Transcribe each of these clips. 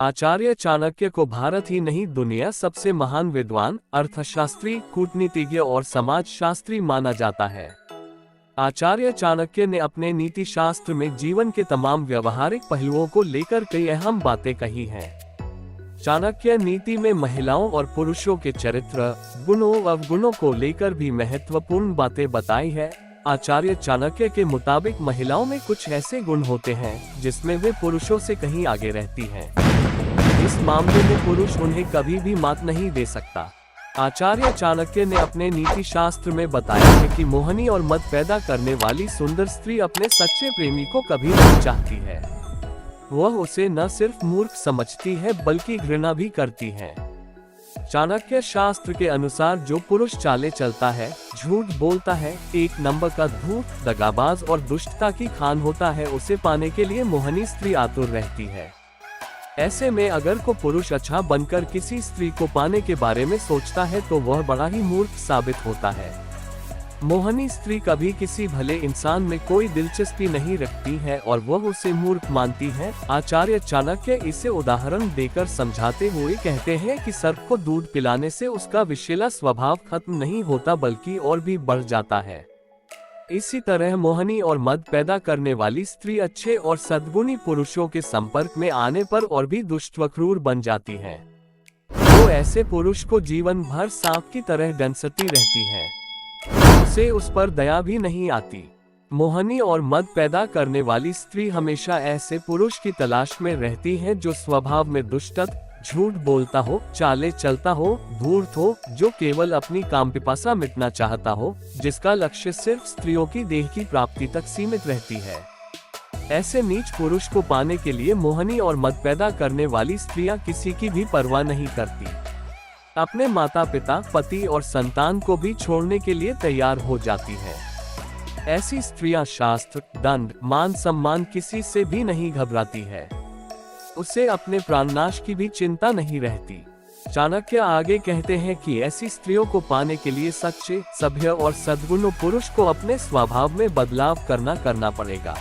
आचार्य चाणक्य को भारत ही नहीं दुनिया सबसे महान विद्वान, अर्थशास्त्री, कूटनीतिज्ञ और समाजशास्त्री माना जाता है। आचार्य चाणक्य ने अपने नीति शास्त्र में जीवन के तमाम व्यवहारिक पहलुओं को लेकर कई अहम बातें कही हैं। चाणक्य नीति में महिलाओं और पुरुषों के चरित्र, गुणों अवगुणों को लेकर भी महत्वपूर्ण बातें बताई है। आचार्य चाणक्य के मुताबिक महिलाओं में कुछ ऐसे गुण होते हैं जिसमें वे पुरुषों से कहीं आगे रहती हैं। इस मामले में पुरुष उन्हें कभी भी मात नहीं दे सकता। आचार्य चाणक्य ने अपने नीति शास्त्र में बताया है कि मोहनी और मद पैदा करने वाली सुंदर स्त्री अपने सच्चे प्रेमी को कभी नहीं चाहती है। वह उसे न सिर्फ मूर्ख समझती है बल्कि घृणा भी करती है। चाणक्य शास्त्र के अनुसार जो पुरुष चाले चलता है, झूठ बोलता है, एक नंबर का धूर्त, दगाबाज और दुष्टता की खान होता है, उसे पाने के लिए मोहनी स्त्री आतुर रहती है। ऐसे में अगर को पुरुष अच्छा बनकर किसी स्त्री को पाने के बारे में सोचता है तो वह बड़ा ही मूर्ख साबित होता है। मोहनी स्त्री कभी किसी भले इंसान में कोई दिलचस्पी नहीं रखती है और वह उसे मूर्ख मानती है। आचार्य चाणक्य इसे उदाहरण देकर समझाते हुए कहते हैं कि सर्प को दूध पिलाने से उसका विषैला स्वभाव खत्म नहीं होता बल्कि और भी बढ़ जाता है। इसी तरह मोहनी और मद पैदा करने वाली स्त्री अच्छे और सद्गुणी पुरुषों के संपर्क में आने पर और भी दुष्ट व क्रूर बन जाती है। वो ऐसे पुरुष को जीवन भर सांप की तरह डंसती रहती है, उसे उस पर दया भी नहीं आती। मोहनी और मद पैदा करने वाली स्त्री हमेशा ऐसे पुरुष की तलाश में रहती है जो स्वभाव में दुष्टत, झूठ बोलता हो, चाले चलता हो, धूर्त हो, जो केवल अपनी कामपिपासा मिटना चाहता हो, जिसका लक्ष्य सिर्फ स्त्रियों की देह की प्राप्ति तक सीमित रहती है। ऐसे नीच पुरुष को पाने के लिए मोहनी और मद पैदा करने वाली स्त्रियां किसी की भी परवाह नहीं करती। अपने माता पिता, पति और संतान को भी छोड़ने के लिए तैयार हो जाती हैं। ऐसी स्त्रियां शास्त्र, दंड, मान सम्मान किसी से भी नहीं घबराती है। उसे अपने प्राणनाश की भी चिंता नहीं रहती। चाणक्य आगे कहते हैं कि ऐसी स्त्रियों को पाने के लिए सच्चे, सभ्य और सद्गुणी पुरुष को अपने स्वभाव में बदलाव करना पड़ेगा,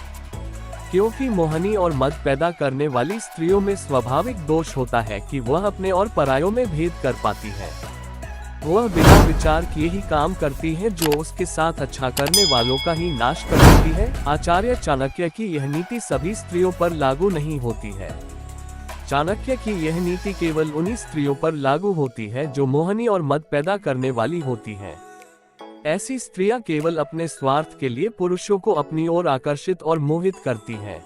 क्योंकि मोहनी और मद पैदा करने वाली स्त्रियों में स्वाभाविक दोष होता है कि वह अपने और परायों में भेद कर पाती है। वह बिना विचार किए ही काम करती है जो उसके साथ अच्छा करने वालों का ही नाश कर देती है। आचार्य चाणक्य की यह नीति सभी स्त्रियों पर लागू नहीं होती है। चाणक्य की यह नीति केवल उन्हीं स्त्रियों पर लागू होती है जो मोहनी और मद पैदा करने वाली होती हैं। ऐसी स्त्रियां केवल अपने स्वार्थ के लिए पुरुषों को अपनी ओर आकर्षित और मोहित करती हैं।